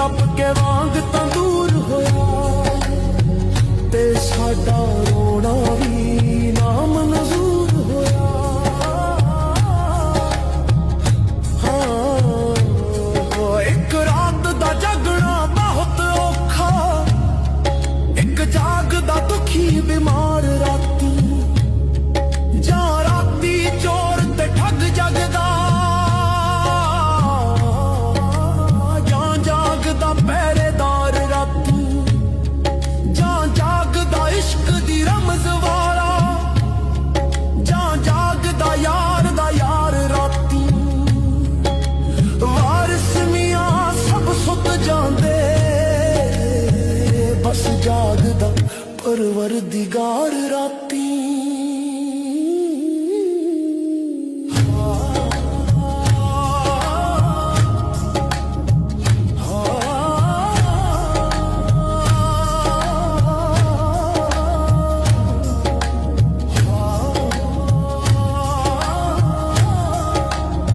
तप के वांग तंदूर होया ते साडा रोना भी नाम नजूर होया। हाँ एक रात दा जगना बहुत औखा, एक जागदा दुखी बीमार राती, जा राती चोर ते ठग जगदा, जा जागदा पहरेदार राती, जा जागदा इश्क दी रमज वाला, जा जागदा यार दा यार राती। वारिस मियां सब सुत जांदे, बस जागदा परवरदिगार